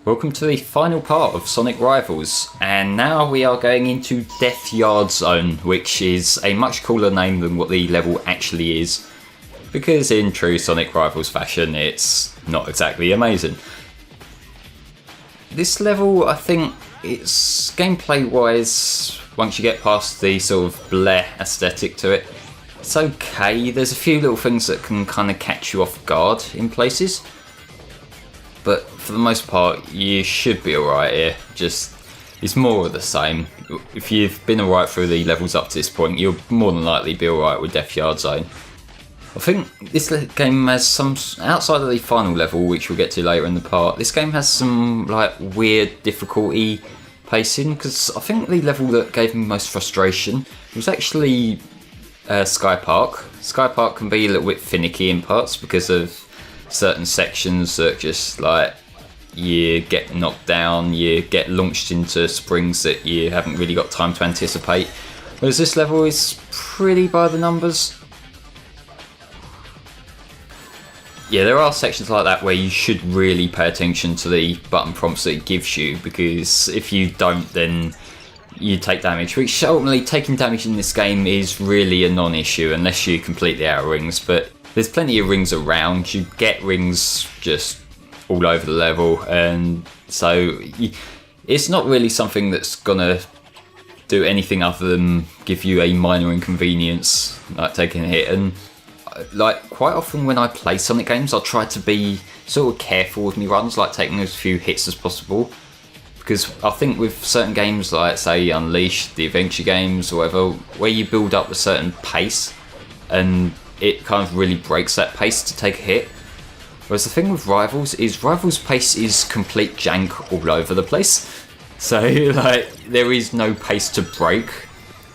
Welcome to the final part of Sonic Rivals, and now we are going into Death Yard Zone, which is a much cooler name than what the level actually is, because in true Sonic Rivals fashion, it's not exactly amazing. This level, I think, it's gameplay-wise, once you get past the sort of bleh aesthetic to it, it's okay. There's a few little things that can kind of catch you off guard in places. But for the most part, you should be alright here. Just, it's more of the same. If you've been alright through the levels up to this point, you'll more than likely be alright with Death Yard Zone. I think this game has some, outside of the final level, which we'll get to later in the part, this game has some like weird difficulty pacing, because I think the level that gave me most frustration was actually Sky Park. Sky Park can be a little bit finicky in parts because of certain sections that just like you get knocked down, you get launched into springs that you haven't really got time to anticipate. Whereas this level is pretty by the numbers. Yeah, there are sections like that where you should really pay attention to the button prompts that it gives you, because if you don't, then you take damage, which ultimately taking damage in this game is really a non-issue unless you complete the outer rings, but there's plenty of rings around. You get rings just all over the level, and so it's not really something that's gonna do anything other than give you a minor inconvenience, like taking a hit. And like quite often when I play Sonic games, I try to be sort of careful with my runs, like taking as few hits as possible, because I think with certain games like say Unleashed, the adventure games or whatever, where you build up a certain pace and it kind of really breaks that pace to take a hit. Whereas the thing with Rivals is Rivals pace is complete jank all over the place. So like there is no pace to break.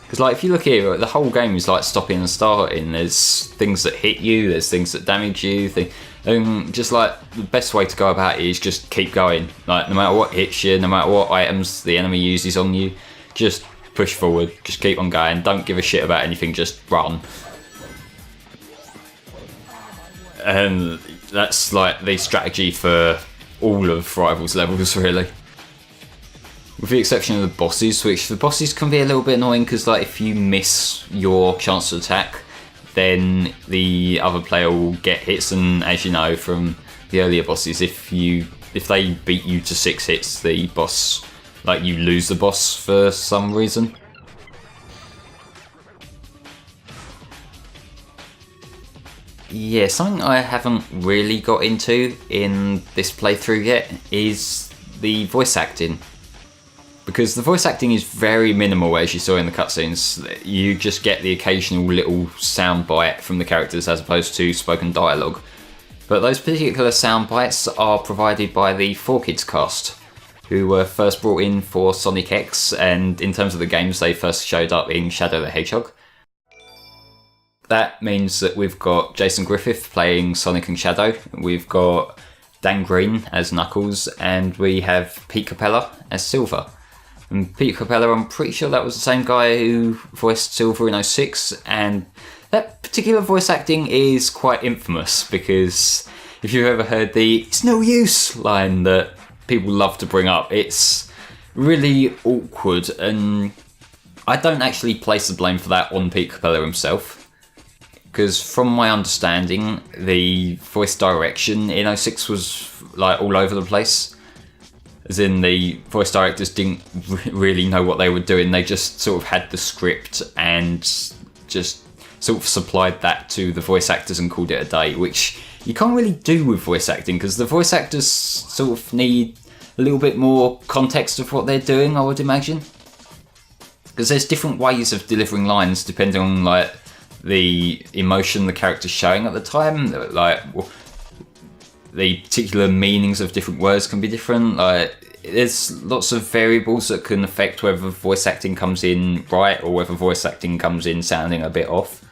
Because like if you look here, the whole game is like stopping and starting. There's things that hit you, there's things that damage you. Just like the best way to go about it is just keep going. Like no matter what hits you, no matter what items the enemy uses on you, just push forward, just keep on going. Don't give a shit about anything, just run. And that's like the strategy for all of Rivals levels, really. With the exception of the bosses, which the bosses can be a little bit annoying because like if you miss your chance to attack, then the other player will get hits, and as you know from the earlier bosses, if they beat you to 6 hits, the boss, like you lose the boss for some reason. Yeah, something I haven't really got into in this playthrough yet is the voice acting. Because the voice acting is very minimal, as you saw in the cutscenes. You just get the occasional little sound bite from the characters as opposed to spoken dialogue. But those particular sound bites are provided by the 4Kids cast, who were first brought in for Sonic X, and in terms of the games, they first showed up in Shadow the Hedgehog. That means that we've got Jason Griffith playing Sonic and Shadow, we've got Dan Green as Knuckles, and we have Pete Capella as Silver. And Pete Capella, I'm pretty sure that was the same guy who voiced Silver in 06, and that particular voice acting is quite infamous, because if you've ever heard the "it's no use" line that people love to bring up, it's really awkward, and I don't actually place the blame for that on Pete Capella himself. Because from my understanding, the voice direction in 06 was like all over the place. As in, the voice directors didn't really know what they were doing. They just sort of had the script and just sort of supplied that to the voice actors and called it a day, which you can't really do with voice acting, because the voice actors sort of need a little bit more context of what they're doing, I would imagine. Because there's different ways of delivering lines depending on like the emotion the character's showing at the time. Like the particular meanings of different words can be different. Like there's lots of variables that can affect whether voice acting comes in right or whether voice acting comes in sounding a bit off.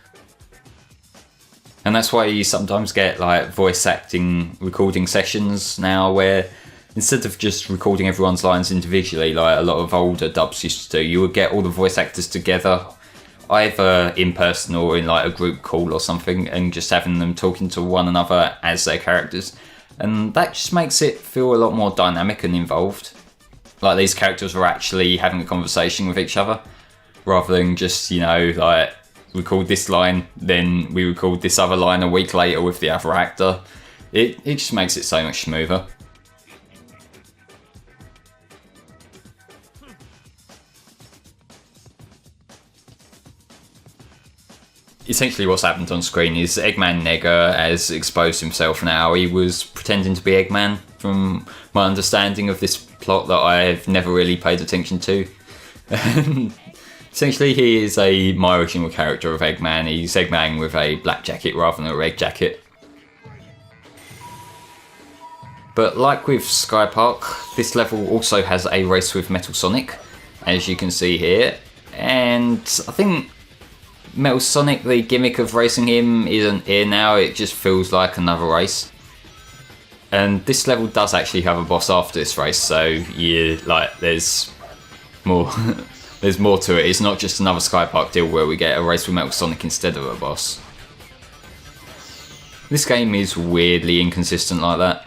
And that's why you sometimes get like voice acting recording sessions now where instead of just recording everyone's lines individually like a lot of older dubs used to do, you would get all the voice actors together either in person or in like a group call or something, and just having them talking to one another as their characters. and that just makes it feel a lot more dynamic and involved. Like these characters were actually having a conversation with each other, rather than just, you know, like record this line, then we record this other line a week later with the other actor. It just makes it so much smoother. Essentially what's happened on screen is Eggman Nega has exposed himself now. He was pretending to be Eggman, from my understanding of this plot that I've never really paid attention to. Essentially he is my original character of Eggman. He's Eggman with a black jacket rather than a red jacket. But like with Sky Park, this level also has a race with Metal Sonic, as you can see here. And I think Metal Sonic, the gimmick of racing him isn't here now, it just feels like another race. And this level does actually have a boss after this race, so yeah, like there's more there's more to it. It's not just another Sky Park deal where we get a race with Metal Sonic instead of a boss. This game is weirdly inconsistent like that.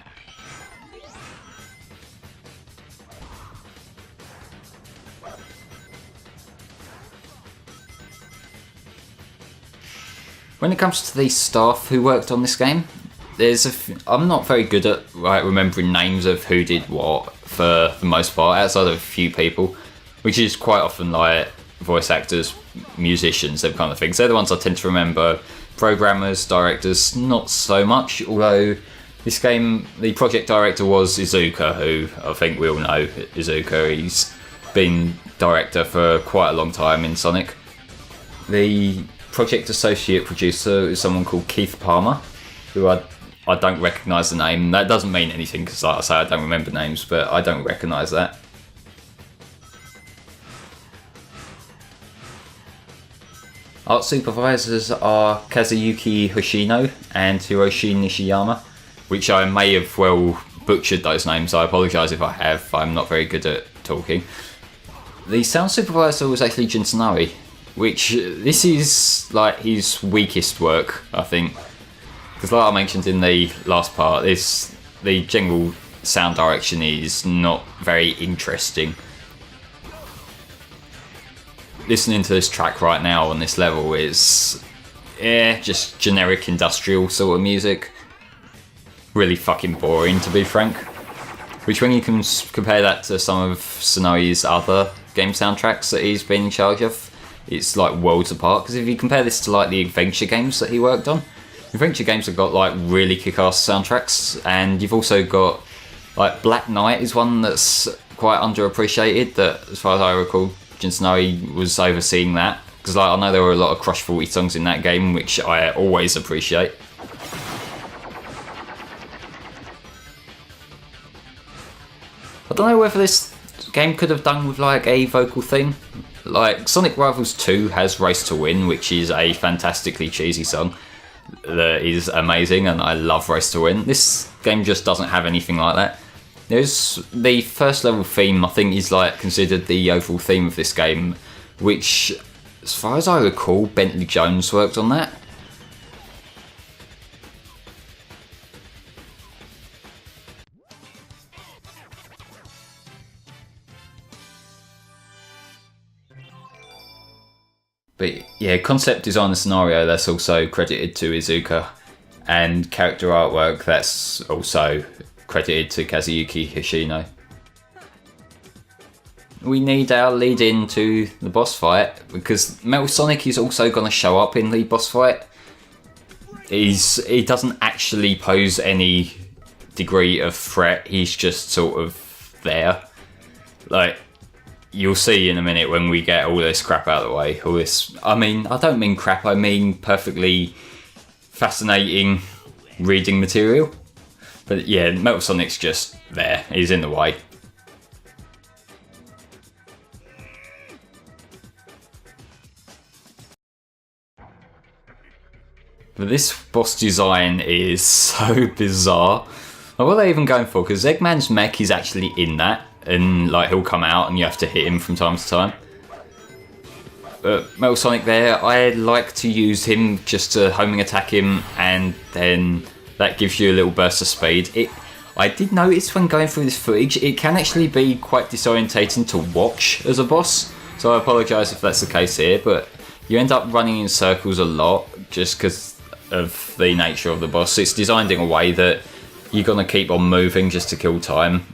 When it comes to the staff who worked on this game, I'm not very good at remembering names of who did what for the most part, outside of a few people, which is quite often like voice actors, musicians, them kind of things. They're the ones I tend to remember. Programmers, directors, not so much, although this game, the project director was Iizuka, who I think we all know Iizuka. He's been director for quite a long time in Sonic. The project associate producer is someone called Keith Palmer, who I don't recognise the name. That doesn't mean anything because, like I say, I don't remember names, but I don't recognise that. Art supervisors are Kazuyuki Hoshino and Hiroshi Nishiyama, which I may have well butchered those names. I apologise if I have. I'm not very good at talking. The sound supervisor was actually Jun Tsunari, which this is like his weakest work, I think, because like I mentioned in the last part, the general sound direction is not very interesting. Listening to this track right now on this level is just generic industrial sort of music, really fucking boring to be frank, which when you can compare that to some of Tsunari's other game soundtracks that he's been in charge of, it's like worlds apart. Because if you compare this to like the adventure games that he worked on, adventure games have got like really kick-ass soundtracks, and you've also got like Black Knight is one that's quite underappreciated, that as far as I recall Jun Tsunari was overseeing that, because like I know there were a lot of Crush 40 songs in that game, which I always appreciate. I don't know whether this game could have done with like a vocal thing. Like Sonic Rivals 2 has Race to Win, which is a fantastically cheesy song that is amazing, and I love Race to Win. This game just doesn't have anything like that. There's the first level theme, I think, is like considered the overall theme of this game, which, as far as I recall, Bentley Jones worked on that. But yeah, concept design and scenario, that's also credited to Iizuka, and character artwork, that's also credited to Kazuyuki Hoshino. We need our lead in to the boss fight, because Metal Sonic is also going to show up in the boss fight. He doesn't actually pose any degree of threat, he's just sort of there. Like, you'll see in a minute when we get all this crap out of the way. All this, I mean, I don't mean crap, I mean perfectly fascinating reading material. But yeah, Metal Sonic's just there, he's in the way. But this boss design is so bizarre. Like, what are they even going for? Because Eggman's mech is actually in that, and like he'll come out and you have to hit him from time to time. But Metal Sonic there, I like to use him just to homing attack him, and then that gives you a little burst of speed. I did notice when going through this footage, it can actually be quite disorientating to watch as a boss. So I apologise if that's the case here, but you end up running in circles a lot just because of the nature of the boss. It's designed in a way that you're going to keep on moving just to kill time.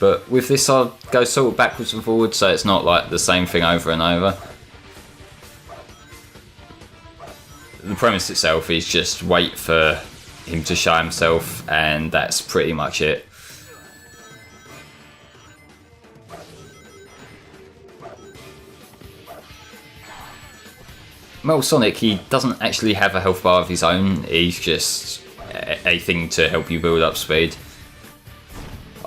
But with this, I'll go sort of backwards and forwards, so it's not like the same thing over and over. The premise itself is just wait for him to show himself, and that's pretty much it. Metal Sonic, he doesn't actually have a health bar of his own, he's just a thing to help you build up speed.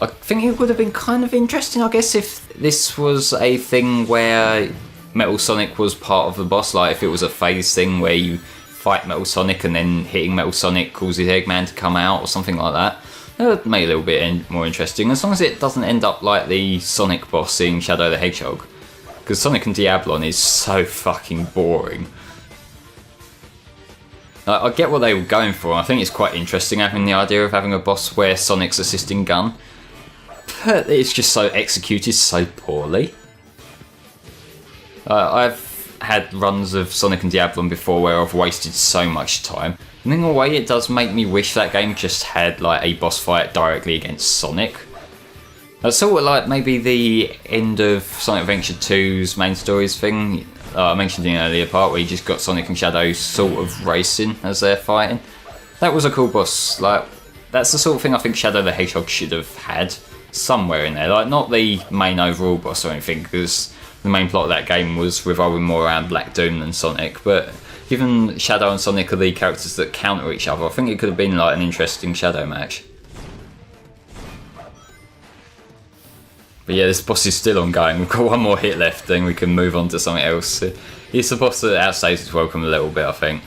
I think it would have been kind of interesting, I guess, if this was a thing where Metal Sonic was part of the boss, like if it was a phase thing where you fight Metal Sonic and then hitting Metal Sonic causes Eggman to come out or something like that. That would make it a little bit more interesting, as long as it doesn't end up like the Sonic boss in Shadow the Hedgehog. Because Sonic and Diablon is so fucking boring. I get what they were going for. I think it's quite interesting having the idea of having a boss where Sonic's assisting Gun. But it's just so executed so poorly. I've had runs of Sonic and Diablon before where I've wasted so much time. And in a way it does make me wish that game just had like a boss fight directly against Sonic. That's sort of like maybe the end of Sonic Adventure 2's main stories thing. I mentioned in an earlier part where you just got Sonic and Shadow sort of racing as they're fighting. That was a cool boss. Like, that's the sort of thing I think Shadow the Hedgehog should have had somewhere in there. Like, not the main overall boss or anything, because the main plot of that game was revolving more around Black Doom than Sonic, but given Shadow and Sonic are the characters that counter each other, I think it could have been like an interesting Shadow match. But yeah, this boss is still ongoing. We've got one more hit left, then we can move on to something else. It's a boss that outstays its welcome a little bit, I think.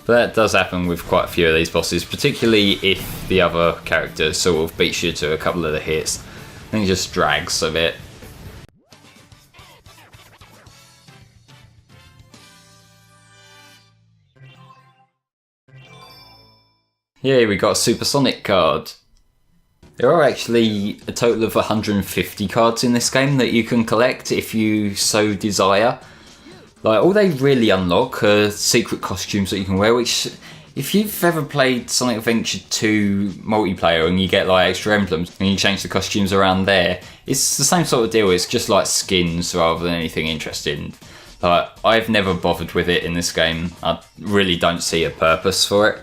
But that does happen with quite a few of these bosses, particularly if the other character sort of beats you to a couple of the hits. I think it just drags a bit. Yeah, we got a Supersonic card. There are actually a total of 150 cards in this game that you can collect if you so desire. Like, all they really unlock are secret costumes that you can wear, which, if you've ever played Sonic Adventure 2 multiplayer and you get like extra emblems and you change the costumes around there, it's the same sort of deal. It's just like skins rather than anything interesting. Like, I've never bothered with it in this game. I really don't see a purpose for it.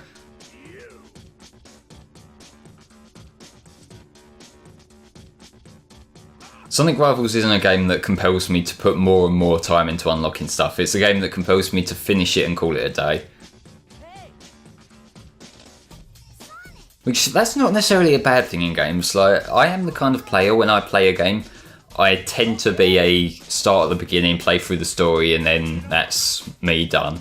Sonic Rivals isn't a game that compels me to put more and more time into unlocking stuff. It's a game that compels me to finish it and call it a day. Which, that's not necessarily a bad thing in games. Like, I am the kind of player, when I play a game, I tend to be a start at the beginning, play through the story, and then that's me done.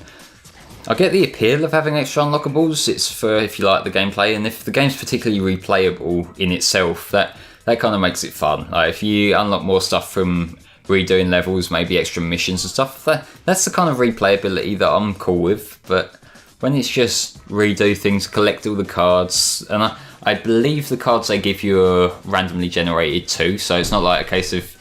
I get the appeal of having extra unlockables. It's for if you like the gameplay, and if the game's particularly replayable in itself, that kind of makes it fun. Like, if you unlock more stuff from redoing levels, maybe extra missions and stuff, that's the kind of replayability that I'm cool with. But when it's just redo things, collect all the cards, and I believe the cards they give you are randomly generated too, so it's not like a case of,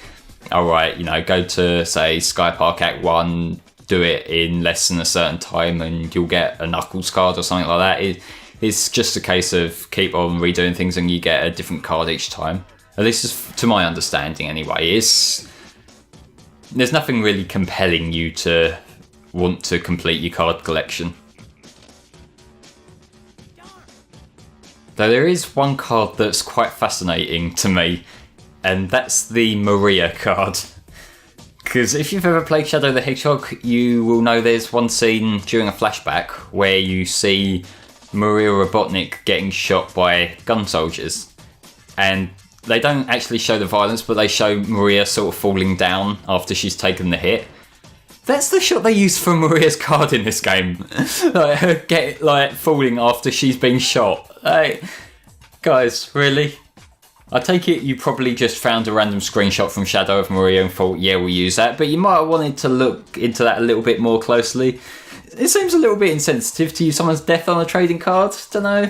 alright, you know, go to, say, Sky Park Act 1, do it in less than a certain time and you'll get a Knuckles card or something like that. It's just a case of keep on redoing things and you get a different card each time. At least to my understanding anyway. There's nothing really compelling you to want to complete your card collection. Though there is one card that's quite fascinating to me, and that's the Maria card. Because if you've ever played Shadow the Hedgehog, you will know there's one scene during a flashback where you see Maria Robotnik getting shot by gun soldiers. And they don't actually show the violence, but they show Maria sort of falling down after she's taken the hit. That's the shot they use for Maria's card in this game. Like, her falling after she's been shot. Like, guys, really? I take it you probably just found a random screenshot from Shadow of Maria and thought, yeah, we'll use that, but you might have wanted to look into that a little bit more closely. It seems a little bit insensitive to use someone's death on a trading card, don't know.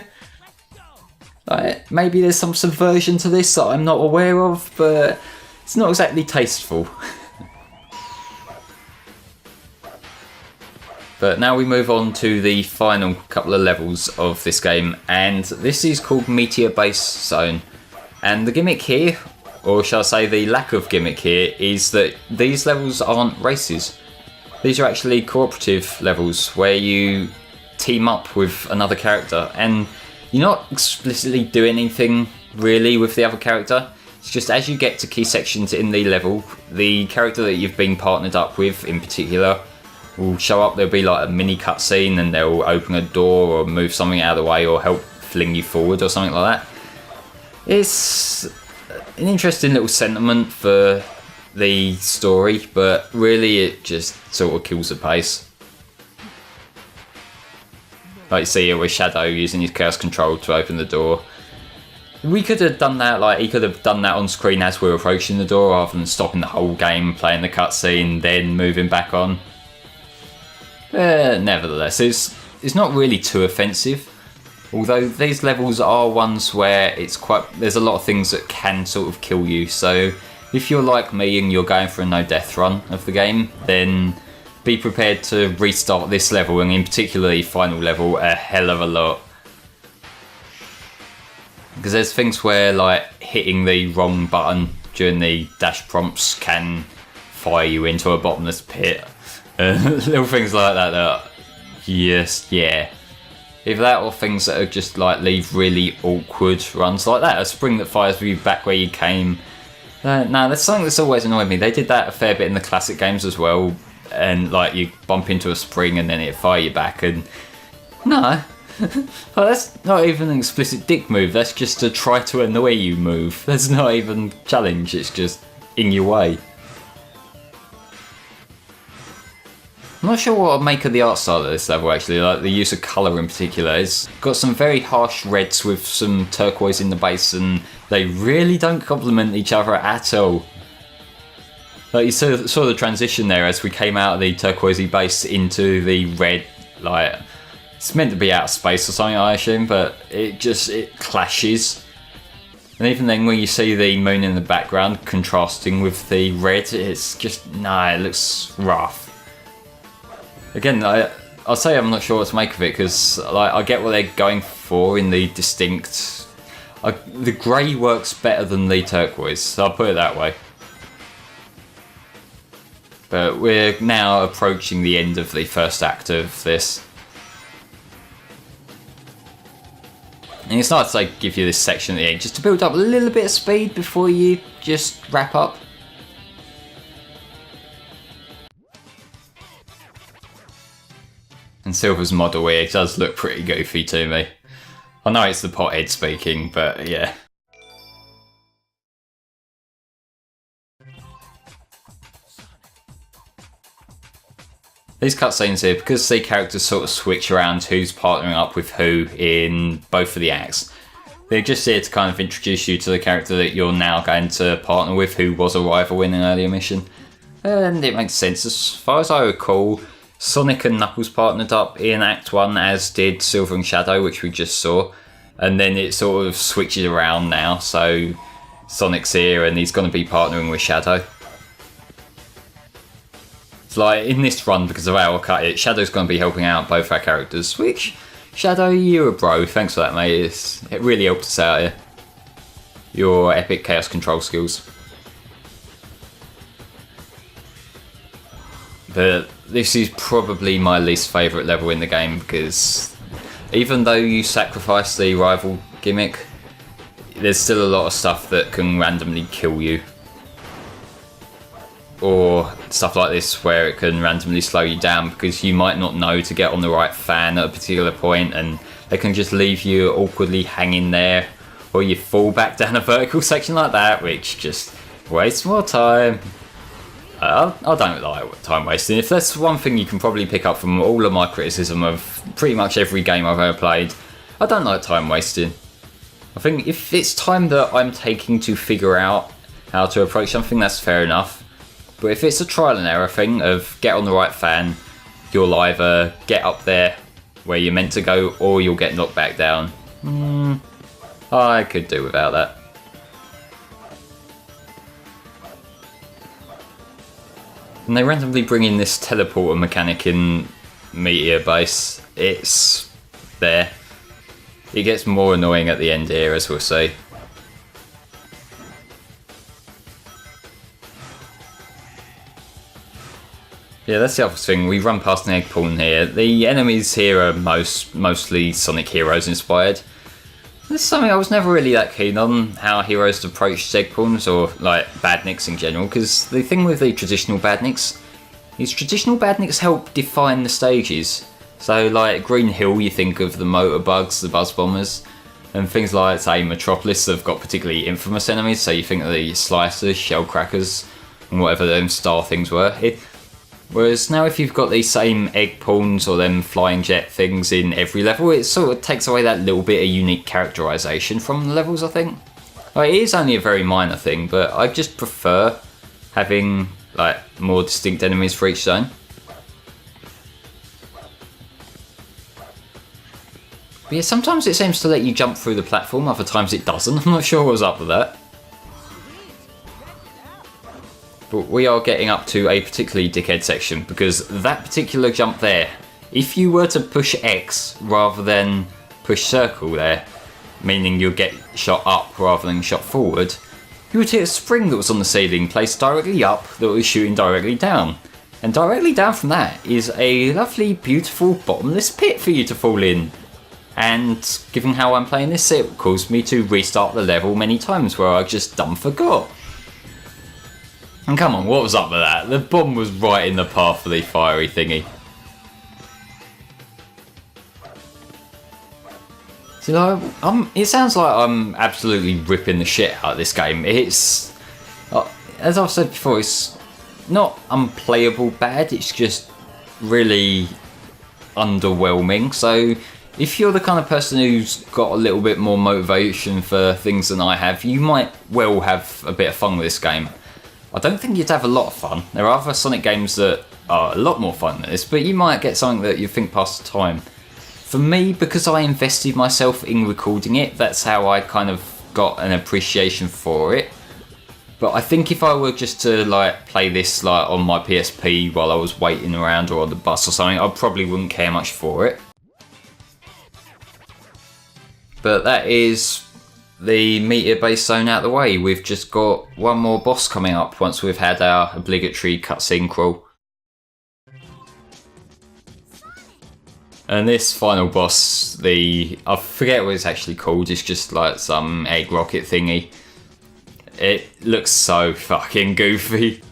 Like, maybe there's some subversion to this that I'm not aware of, but it's not exactly tasteful. But now we move on to the final couple of levels of this game, and this is called Meteor Base Zone. And the gimmick here, or shall I say the lack of gimmick here, is that these levels aren't races. These are actually cooperative levels where you team up with another character, and you're not explicitly doing anything really with the other character. It's just as you get to key sections in the level, the character that you've been partnered up with in particular will show up. There'll be like a mini cutscene and they'll open a door or move something out of the way or help fling you forward or something like that. It's an interesting little sentiment for the story, but really it just sort of kills the pace. Like you see here with Shadow using his chaos control to open the door. We could have done that, like he could have done that on screen as we were approaching the door rather than stopping the whole game, playing the cutscene, then moving back on. Nevertheless, it's not really too offensive. Although these levels are ones where there's a lot of things that can sort of kill you. So if you're like me and you're going for a no death run of the game, then be prepared to restart this level, and in particular the final level, a hell of a lot. Because there's things where like hitting the wrong button during the dash prompts can fire you into a bottomless pit. Little things like that yeah. Either that or things that are just like leave really awkward runs like that. A spring that fires you back where you came. No, that's something that's always annoyed me. They did that a fair bit in the classic games as well. And like you bump into a spring and then it fire you back, and no. Well, that's not even an explicit dick move. That's just to try to annoy you move. That's not even challenge. It's just in your way. I'm not sure what I'd make of the art style of this level actually, like the use of colour in particular. It's got some very harsh reds with some turquoise in the base, and they really don't complement each other at all. Like you saw the transition there as we came out of the turquoisey base into the red, like it's meant to be out of space or something I assume, but it clashes. And even then when you see the moon in the background contrasting with the red, it's just, it looks rough. Again, I'll say I'm not sure what to make of it, because like I get what they're going for in the distinct. The grey works better than the turquoise, so I'll put it that way. But we're now approaching the end of the first act of this. And it's nice to like, give you this section at the end just to build up a little bit of speed before you just wrap up. And Silver's model here does look pretty goofy to me. I know it's the pothead speaking, but yeah. These cutscenes here, because the characters sort of switch around who's partnering up with who in both of the acts, they're just here to kind of introduce you to the character that you're now going to partner with, who was a rival in an earlier mission. And it makes sense. As far as I recall, Sonic and Knuckles partnered up in Act 1, as did Silver and Shadow, which we just saw. And then it sort of switches around now, so Sonic's here and he's going to be partnering with Shadow. It's like, in this run, because of how I cut it, Shadow's going to be helping out both our characters, which, Shadow, you're a bro, thanks for that mate, it really helped us out here. Your epic chaos control skills. But this is probably my least favourite level in the game, because even though you sacrifice the rival gimmick, there's still a lot of stuff that can randomly kill you. Or stuff like this where it can randomly slow you down because you might not know to get on the right fan at a particular point, and they can just leave you awkwardly hanging there, or you fall back down a vertical section like that, which just wastes more time. I don't like time wasting. If that's one thing you can probably pick up from all of my criticism of pretty much every game I've ever played, I don't like time wasting. I think if it's time that I'm taking to figure out how to approach something, that's fair enough. But if it's a trial and error thing of get on the right fan, you'll either get up there where you're meant to go, or you'll get knocked back down. I I could do without that. And they randomly bring in this teleporter mechanic in Meteor base. It's there. It gets more annoying at the end here, as we'll see. Yeah, that's the other thing. We run past an egg pawn here. The enemies here are mostly Sonic Heroes inspired. This is something I was never really that keen on, how heroes approach egg pawns or like badniks in general, because the thing with the traditional badniks is traditional badniks help define the stages. So like Green Hill, you think of the motor bugs, the buzz bombers, and things like, say, Metropolis have got particularly infamous enemies, so you think of the slicers, shell crackers, and whatever them star things were. Whereas now if you've got these same egg pawns or them flying jet things in every level, it sort of takes away that little bit of unique characterisation from the levels, I think. Like, it is only a very minor thing, but I just prefer having like more distinct enemies for each zone. But yeah, sometimes it seems to let you jump through the platform, other times it doesn't. I'm not sure what was up with that. But we are getting up to a particularly dickhead section, because that particular jump there, if you were to push X rather than push circle there, meaning you'll get shot up rather than shot forward, you would hit a spring that was on the ceiling placed directly up that was shooting directly down. And directly down from that is a lovely, beautiful, bottomless pit for you to fall in. And given how I'm playing this, it caused me to restart the level many times where I just dumb forgot. And come on, what was up with that? The bomb was right in the path of the fiery thingy. So, you know, it sounds like I'm absolutely ripping the shit out of this game. It's, as I've said before, it's not unplayable bad, it's just really underwhelming. So if you're the kind of person who's got a little bit more motivation for things than I have, you might well have a bit of fun with this game. I don't think you'd have a lot of fun. There are other Sonic games that are a lot more fun than this, but you might get something that you think past the time. For me, because I invested myself in recording it, that's how I kind of got an appreciation for it. But I think if I were just to like play this like on my PSP while I was waiting around or on the bus or something, I probably wouldn't care much for it. But that is the Meteor base zone out of the way. We've just got one more boss coming up once we've had our obligatory cutscene crawl. And this final boss, I forget what it's actually called, it's just like some egg rocket thingy. It looks so fucking goofy.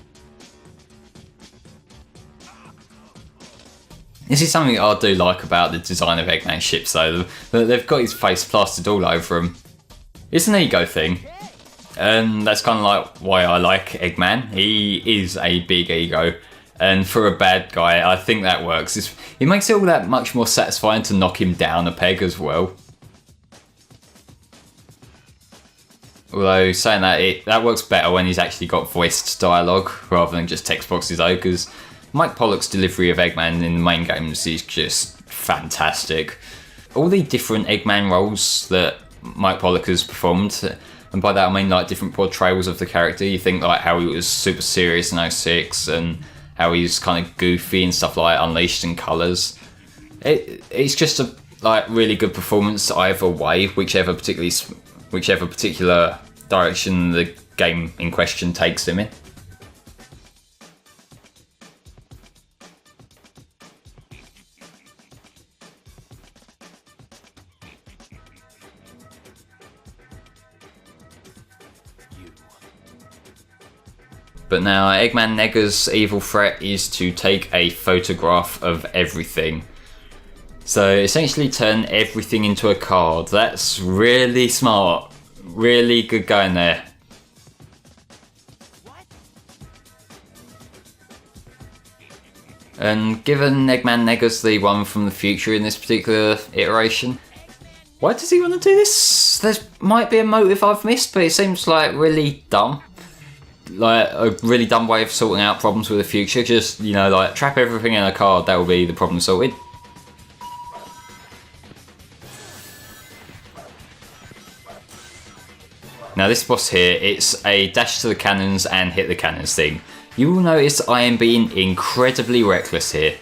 This is something I do like about the design of Eggman's ships though. They've got his face plastered all over them. It's an ego thing, and that's kind of like why I like Eggman. He is a big ego, and for a bad guy, I think that works. It makes it all that much more satisfying to knock him down a peg as well. Although, saying that, that works better when he's actually got voiced dialogue rather than just text boxes though, because Mike Pollock's delivery of Eggman in the main games is just fantastic. All the different Eggman roles that Mike Pollock has performed, and by that I mean like different portrayals of the character. You think like how he was super serious in 06 and how he's kind of goofy and stuff like Unleashed and Colours. It's just a like really good performance either way, whichever particular direction the game in question takes him in. But now Eggman Nega's evil threat is to take a photograph of everything. So essentially turn everything into a card. That's really smart. Really good going there. And given Eggman Nega's the one from the future in this particular iteration, why does he want to do this? There might be a motive I've missed, but it seems like really dumb. Like a really dumb way of sorting out problems with the future. Just, you know, like trap everything in a card, that will be the problem sorted. Now this boss here, it's a dash to the cannons and hit the cannons thing. You will notice I am being incredibly reckless here.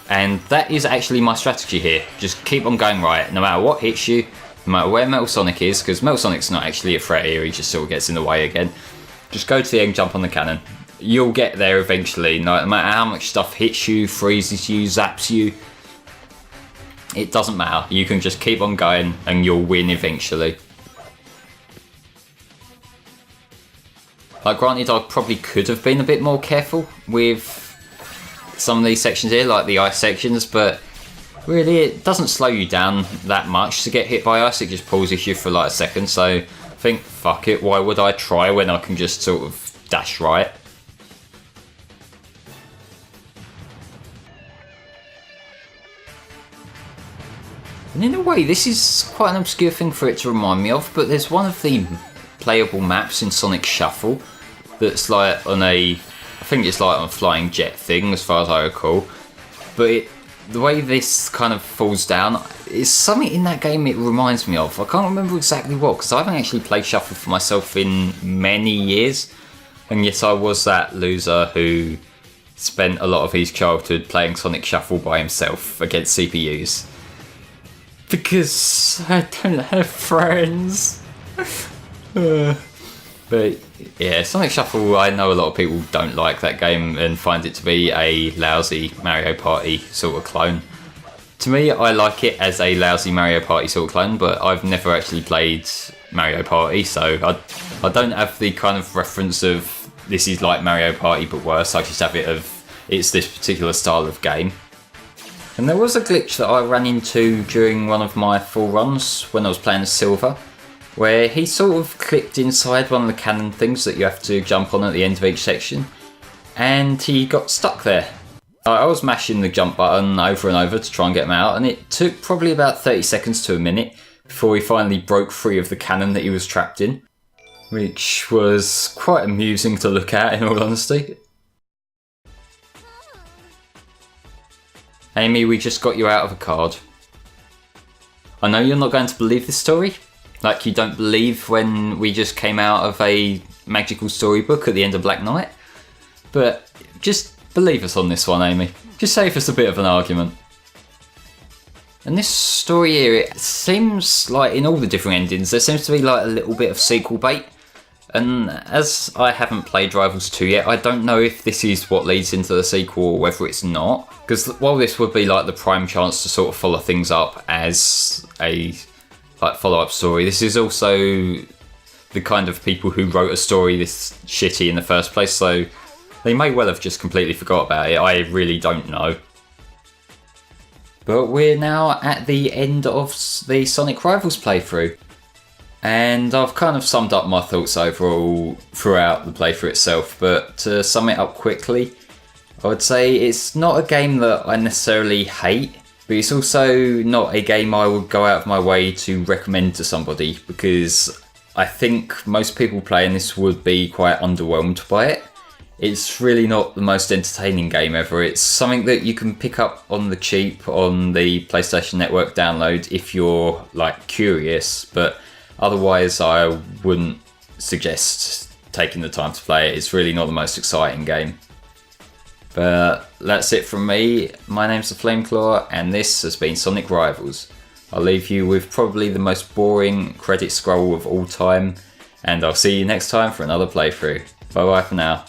And that is actually my strategy here. Just keep on going right, no matter what hits you, no matter where Metal Sonic is, because Metal Sonic's not actually a threat here, he just sort of gets in the way again. Just go to the end, jump on the cannon. You'll get there eventually, no matter how much stuff hits you, freezes you, zaps you. It doesn't matter, you can just keep on going and you'll win eventually. Like, granted, I probably could have been a bit more careful with some of these sections here, like the ice sections, but really it doesn't slow you down that much to get hit by ice, it just pauses you for like a second, so I think, fuck it, why would I try when I can just sort of dash right? And in a way, this is quite an obscure thing for it to remind me of, but there's one of the playable maps in Sonic Shuffle that's like on a, I think it's like on a flying jet thing as far as I recall, but the way this kind of falls down is something in that game it reminds me of. I can't remember exactly what, because I haven't actually played Shuffle for myself in many years, and yes, I was that loser who spent a lot of his childhood playing Sonic Shuffle by himself against CPUs. Because I don't have friends. But yeah, Sonic Shuffle, I know a lot of people don't like that game and find it to be a lousy Mario Party sort of clone. To me, I like it as a lousy Mario Party sort of clone, but I've never actually played Mario Party, so I don't have the kind of reference of this is like Mario Party but worse. I just have it of it's this particular style of game. And there was a glitch that I ran into during one of my full runs when I was playing as Silver, where he sort of clipped inside one of the cannon things that you have to jump on at the end of each section, and he got stuck there. I was mashing the jump button over and over to try and get him out, and it took probably about 30 seconds to a minute before he finally broke free of the cannon that he was trapped in, which was quite amusing to look at, in all honesty. Amy, we just got you out of a card. I know you're not going to believe this story, like you don't believe when we just came out of a magical storybook at the end of Black Knight, but just believe us on this one, Amy. Just save us a bit of an argument. And this story here, it seems like in all the different endings, there seems to be like a little bit of sequel bait. And as I haven't played Rivals 2 yet, I don't know if this is what leads into the sequel or whether it's not. Because while this would be like the prime chance to sort of follow things up as a like follow-up story, this is also the kind of people who wrote a story this shitty in the first place, so they may well have just completely forgot about it. I really don't know. But we're now at the end of the Sonic Rivals playthrough. And I've kind of summed up my thoughts overall throughout the playthrough itself, but to sum it up quickly, I would say it's not a game that I necessarily hate, but it's also not a game I would go out of my way to recommend to somebody, because I think most people playing this would be quite underwhelmed by it. It's really not the most entertaining game ever. It's something that you can pick up on the cheap on the PlayStation Network download if you're like curious, but otherwise I wouldn't suggest taking the time to play it. It's really not the most exciting game. But that's it from me. My name's the Flameclaw, and this has been Sonic Rivals. I'll leave you with probably the most boring credit scroll of all time, and I'll see you next time for another playthrough. Bye bye for now.